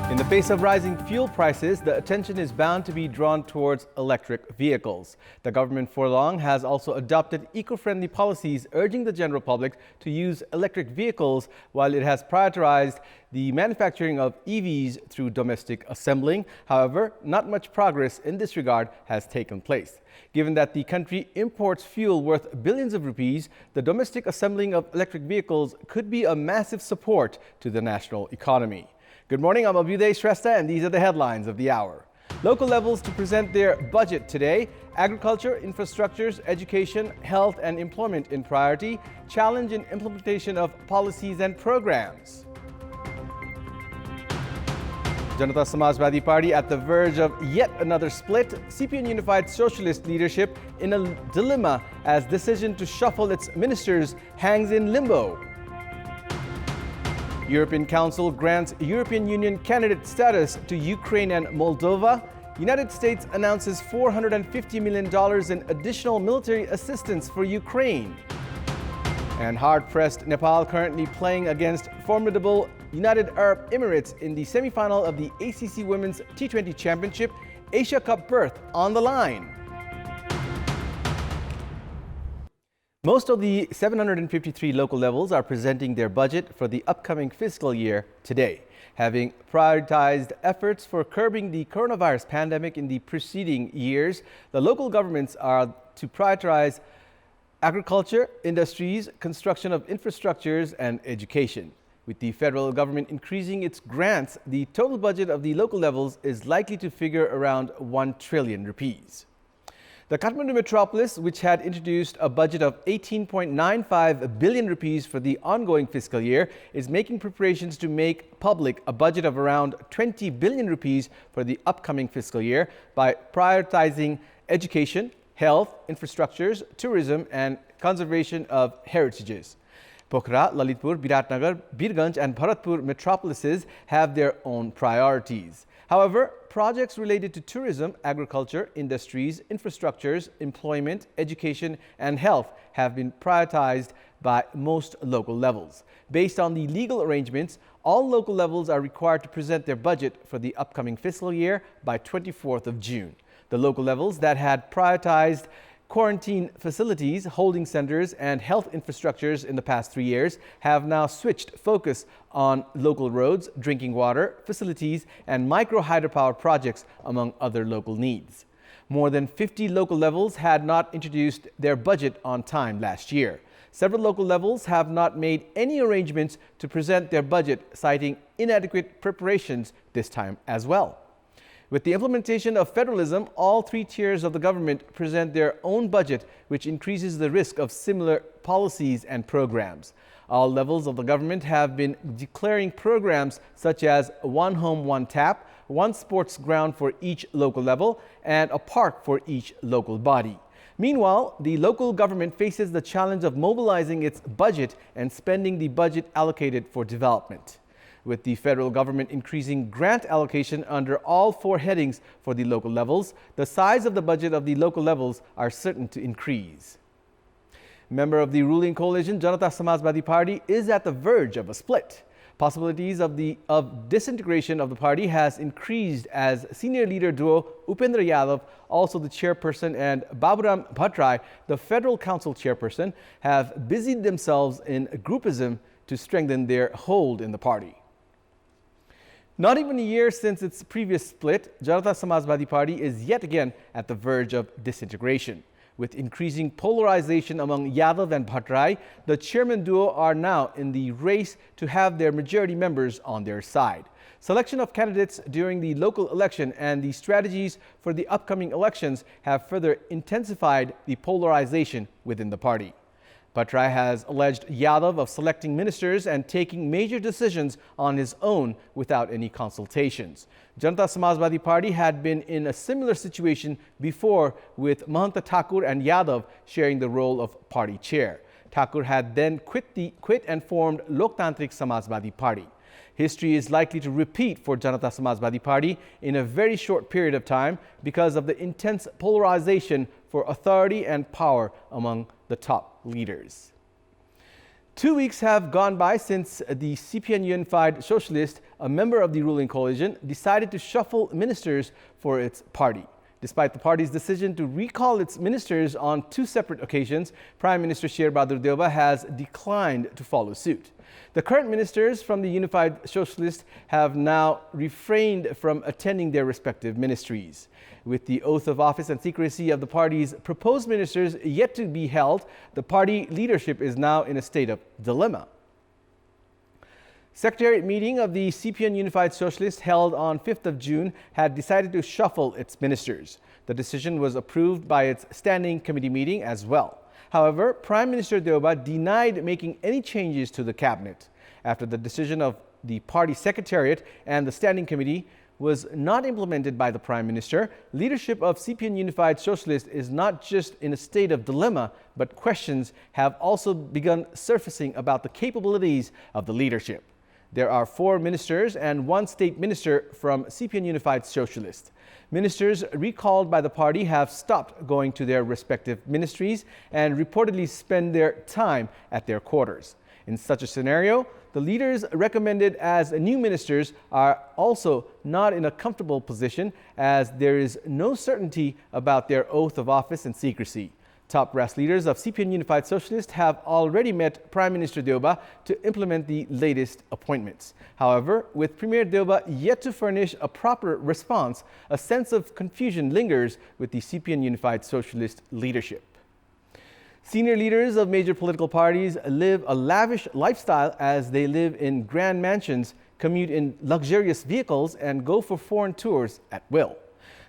In the face of rising fuel prices, the attention is bound to be drawn towards electric vehicles. The government for long has also adopted eco-friendly policies urging the general public to use electric vehicles, while it has prioritized the manufacturing of EVs through domestic assembling. However, not much progress in this regard has taken place. Given that the country imports fuel worth billions of rupees, the domestic assembling of electric vehicles could be a massive support to the national economy. Good morning, I'm Abheudaya Shrestha, and these are the headlines of the hour. Local levels to present their budget today. Agriculture, infrastructures, education, health and employment in priority. Challenge in implementation of policies and programs. Janata Samajwadi Party at the verge of yet another split. CPN Unified Socialist leadership in a dilemma as decision to shuffle its ministers hangs in limbo. European Council grants European Union candidate status to Ukraine and Moldova. United States announces $450 million in additional military assistance for Ukraine. And hard-pressed Nepal currently playing against formidable United Arab Emirates in the semi-final of the ACC Women's T20 Championship. Asia Cup berth on the line. Most of the 753 local levels are presenting their budget for the upcoming fiscal year today. Having prioritized efforts for curbing the coronavirus pandemic in the preceding years, the local governments are to prioritize agriculture, industries, construction of infrastructures, and education. With the federal government increasing its grants, the total budget of the local levels is likely to figure around 1 trillion rupees. The Kathmandu metropolis, which had introduced a budget of 18.95 billion rupees for the ongoing fiscal year, is making preparations to make public a budget of around 20 billion rupees for the upcoming fiscal year by prioritizing education, health, infrastructures, tourism, and conservation of heritages. Pokhara, Lalitpur, Biratnagar, Birganj, and Bharatpur metropolises have their own priorities. However, projects related to tourism, agriculture, industries, infrastructures, employment, education, and health have been prioritized by most local levels. Based on the legal arrangements, all local levels are required to present their budget for the upcoming fiscal year by 24th of June. The local levels that had prioritized quarantine facilities, holding centers, and health infrastructures in the past 3 years have now switched focus on local roads, drinking water, facilities, and micro hydropower projects, among other local needs. More than 50 local levels had not introduced their budget on time last year. Several local levels have not made any arrangements to present their budget, citing inadequate preparations this time as well. With the implementation of federalism, all three tiers of the government present their own budget, which increases the risk of similar policies and programs. All levels of the government have been declaring programs such as one home, one tap, one sports ground for each local level, and a park for each local body. Meanwhile, the local government faces the challenge of mobilizing its budget and spending the budget allocated for development. With the federal government increasing grant allocation under all four headings for the local levels, the size of the budget of the local levels are certain to increase. Member of the ruling coalition, Janata Samajwadi Party, is at the verge of a split. Possibilities of disintegration of the party has increased as senior leader duo Upendra Yadav, also the chairperson, and Baburam Bhattarai, the federal council chairperson, have busied themselves in groupism to strengthen their hold in the party. Not even a year since its previous split, Janata Samajwadi Party is yet again at the verge of disintegration. With increasing polarization among Yadav and Bhattarai, the chairman duo are now in the race to have their majority members on their side. Selection of candidates during the local election and the strategies for the upcoming elections have further intensified the polarization within the party. Bhattarai has alleged Yadav of selecting ministers and taking major decisions on his own without any consultations. Janata Samajwadi Party had been in a similar situation before, with Mahanta Thakur and Yadav sharing the role of party chair. Thakur had then quit and formed Loktantrik Samajwadi Party. History is likely to repeat for Janata Samajwadi Party in a very short period of time because of the intense polarization for authority and power among the top leaders. 2 weeks have gone by since the CPN Unified Socialist, a member of the ruling coalition, decided to shuffle ministers for its party. Despite the party's decision to recall its ministers on 2 separate occasions, Prime Minister Shrestha has declined to follow suit. The current ministers from the Unified Socialist have now refrained from attending their respective ministries. With the oath of office and secrecy of the party's proposed ministers yet to be held, the party leadership is now in a state of dilemma. Secretariat meeting of the CPN Unified Socialist held on 5th of June had decided to shuffle its ministers. The decision was approved by its standing committee meeting as well. However, Prime Minister Deoba denied making any changes to the cabinet. After the decision of the party secretariat and the standing committee was not implemented by the Prime Minister, leadership of CPN Unified Socialist is not just in a state of dilemma, but questions have also begun surfacing about the capabilities of the leadership. There are 4 ministers and 1 state minister from CPN Unified Socialist. Ministers recalled by the party have stopped going to their respective ministries and reportedly spend their time at their quarters. In such a scenario, the leaders recommended as new ministers are also not in a comfortable position, as there is no certainty about their oath of office and secrecy. Top brass leaders of CPN Unified Socialist have already met Prime Minister Deoba to implement the latest appointments. However, with Premier Deoba yet to furnish a proper response, a sense of confusion lingers with the CPN Unified Socialist leadership. Senior leaders of major political parties live a lavish lifestyle as they live in grand mansions, commute in luxurious vehicles, and go for foreign tours at will.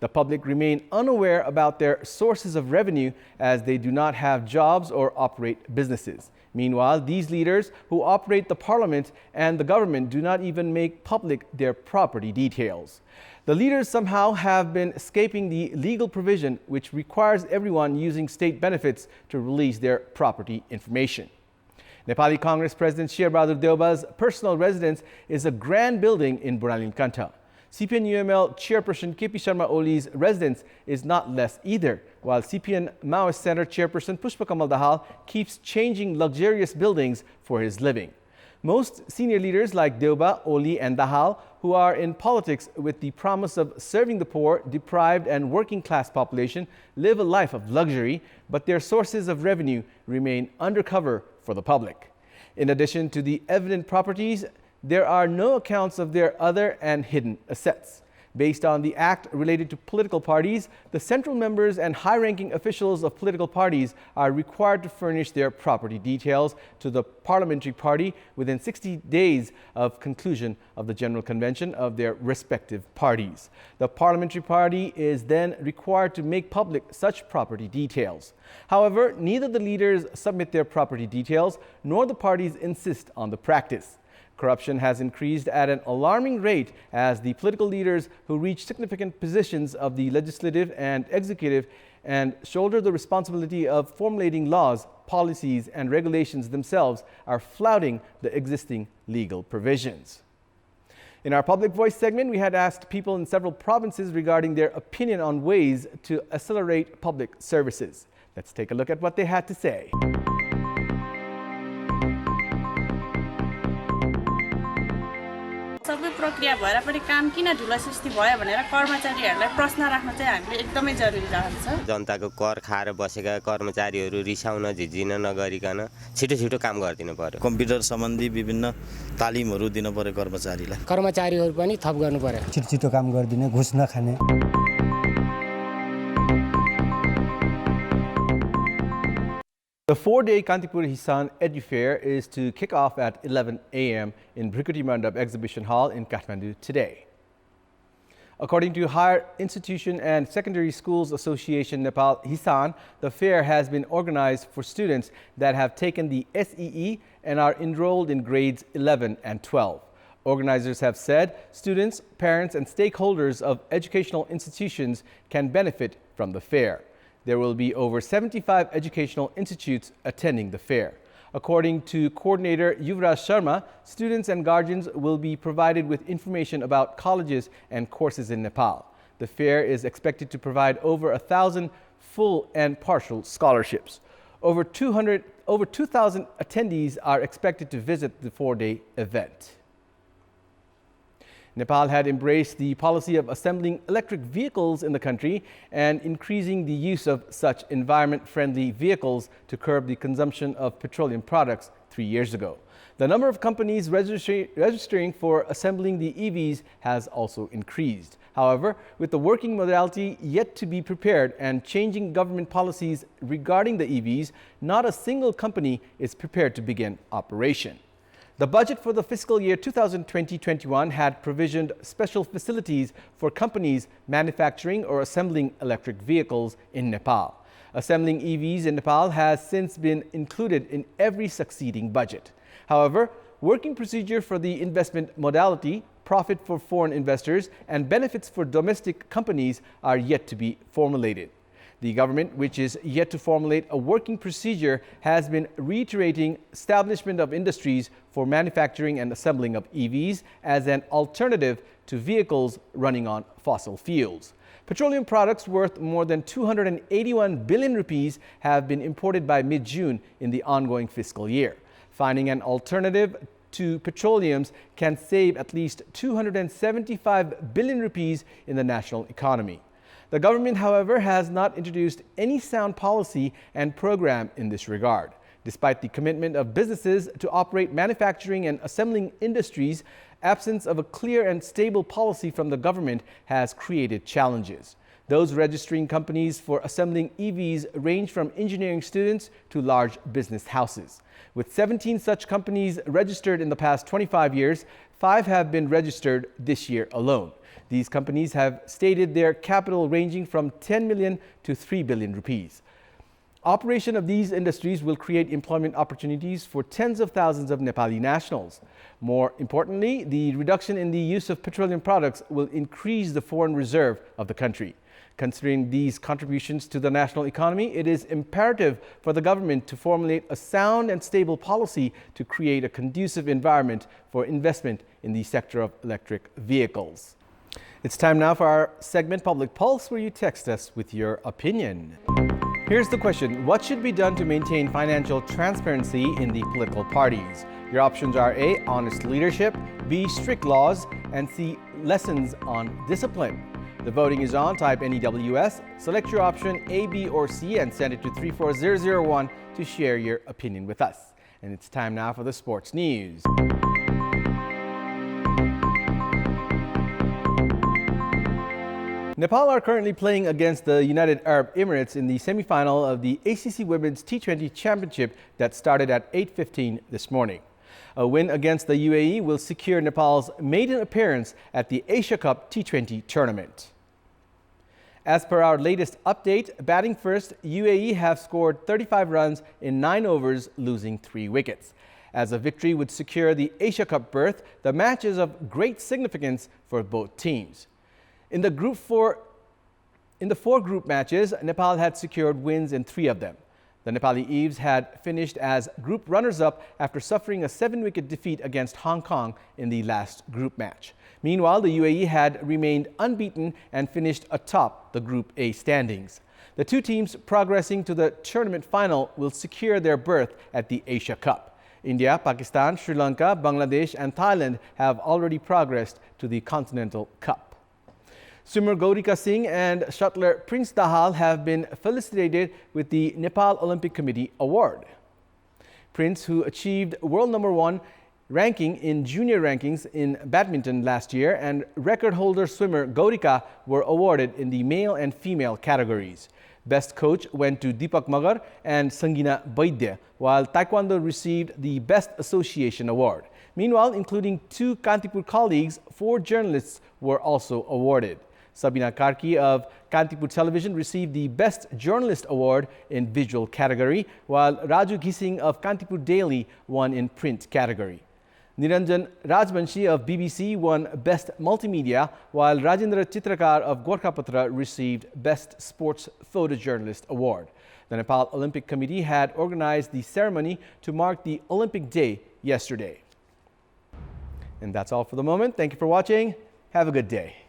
The public remain unaware about their sources of revenue as they do not have jobs or operate businesses. Meanwhile, these leaders who operate the parliament and the government do not even make public their property details. The leaders somehow have been escaping the legal provision which requires everyone using state benefits to release their property information. Nepali Congress President Shrestha Deoba's personal residence is a grand building in Buralin Kantha. CPN UML Chairperson KP Sharma Oli's residence is not less either, while CPN Maoist Center Chairperson Pushpa Kamal Dahal keeps changing luxurious buildings for his living. Most senior leaders like Deoba, Oli and Dahal, who are in politics with the promise of serving the poor, deprived and working class population, live a life of luxury, but their sources of revenue remain undercover for the public. In addition to the evident properties, there are no accounts of their other and hidden assets. Based on the act related to political parties, the central members and high-ranking officials of political parties are required to furnish their property details to the parliamentary party within 60 days of conclusion of the General Convention of their respective parties. The parliamentary party is then required to make public such property details. However, neither the leaders submit their property details nor the parties insist on the practice. Corruption has increased at an alarming rate as the political leaders who reach significant positions of the legislative and executive and shoulder the responsibility of formulating laws, policies, and regulations themselves are flouting the existing legal provisions. In our Public Voice segment, we had asked people in several provinces regarding their opinion on ways to accelerate public services. Let's take a look at what they had to say. सबै प्रक्रिया भएर पनि काम किन ढुलासुस्ती भयो भनेर कर्मचारीहरूलाई प्रश्न राख्न चाहिँ हामीले एकदमै जरुरी रहन्छ। जनताको कर खाएर बसेका कर्मचारीहरू रिसाउन झिझिन नगरिकन छिटो काम गर्दिनु पर्यो। कम्प्युटर सम्बन्धी विभिन्न तालिमहरू दिनु पर्यो कर्मचारीहरू पनि थप गर्नु पर्यो। छिटो काम गर्दिने घुस नखाने। The 4-day Kantipur Hisan Edu Fair is to kick off at 11 a.m. in Bhrikuti Mandap Exhibition Hall in Kathmandu today. According to Higher Institution and Secondary Schools Association Nepal Hisan, the fair has been organized for students that have taken the SEE and are enrolled in grades 11 and 12. Organizers have said students, parents and stakeholders of educational institutions can benefit from the fair. There will be over 75 educational institutes attending the fair. According to coordinator Yuvraj Sharma, students and guardians will be provided with information about colleges and courses in Nepal. The fair is expected to provide over 1,000 full and partial scholarships. Over 200 over 2,000 attendees are expected to visit the 4-day event. Nepal had embraced the policy of assembling electric vehicles in the country and increasing the use of such environment-friendly vehicles to curb the consumption of petroleum products 3 years ago. The number of companies registering for assembling the EVs has also increased. However, with the working modality yet to be prepared and changing government policies regarding the EVs, not a single company is prepared to begin operation. The budget for the fiscal year 2020-21 had provisioned special facilities for companies manufacturing or assembling electric vehicles in Nepal. Assembling EVs in Nepal has since been included in every succeeding budget. However, working procedure for the investment modality, profit for foreign investors, and benefits for domestic companies are yet to be formulated. The government, which is yet to formulate a working procedure, has been reiterating establishment of industries for manufacturing and assembling of EVs as an alternative to vehicles running on fossil fuels. Petroleum products worth more than 281 billion rupees have been imported by mid-June in the ongoing fiscal year. Finding an alternative to petroleums can save at least 275 billion rupees in the national economy. The government, however, has not introduced any sound policy and program in this regard. Despite the commitment of businesses to operate manufacturing and assembling industries, absence of a clear and stable policy from the government has created challenges. Those registering companies for assembling EVs range from engineering students to large business houses. With 17 such companies registered in the past 25 years, 5 have been registered this year alone. These companies have stated their capital ranging from 10 million to 3 billion rupees. Operation of these industries will create employment opportunities for tens of thousands of Nepali nationals. More importantly, the reduction in the use of petroleum products will increase the foreign reserve of the country. Considering these contributions to the national economy, it is imperative for the government to formulate a sound and stable policy to create a conducive environment for investment in the sector of electric vehicles. It's time now for our segment Public Pulse, where you text us with your opinion. Here's the question: what should be done to maintain financial transparency in the political parties? Your options are A, honest leadership, B, strict laws, and C, lessons on discipline. The voting is on. Type NEWS, select your option A, B, or C, and send it to 34001 to share your opinion with us. And it's time now for the sports news. Nepal are currently playing against the United Arab Emirates in the semi-final of the ACC Women's T20 Championship that started at 8:15 this morning. A win against the UAE will secure Nepal's maiden appearance at the Asia Cup T20 tournament. As per our latest update, batting first, UAE have scored 35 runs in 9 overs, losing 3 wickets. As a victory would secure the Asia Cup berth, the match is of great significance for both teams. In the 4 group matches, Nepal had secured wins in 3 of them. The Nepali Eves had finished as group runners-up after suffering a 7-wicket defeat against Hong Kong in the last group match. Meanwhile, the UAE had remained unbeaten and finished atop the Group A standings. The 2 teams progressing to the tournament final will secure their berth at the Asia Cup. India, Pakistan, Sri Lanka, Bangladesh, and Thailand have already progressed to the Continental Cup. Swimmer Gaurika Singh and shuttler Prince Dahal have been felicitated with the Nepal Olympic Committee Award. Prince, who achieved world #1 ranking in junior rankings in badminton last year, and record holder swimmer Gaurika were awarded in the male and female categories. Best coach went to Deepak Magar and Sangina Vaidya, while Taekwondo received the Best Association Award. Meanwhile, including 2 Kantipur colleagues, 4 journalists were also awarded. Sabina Karki of Kantipur Television received the Best Journalist Award in visual category, while Raju Ghising of Kantipur Daily won in print category. Niranjan Rajbanshi of BBC won Best Multimedia, while Rajendra Chitrakar of Gorkhapatra received Best Sports Photojournalist Award. The Nepal Olympic Committee had organized the ceremony to mark the Olympic Day yesterday. And that's all for the moment. Thank you for watching. Have a good day.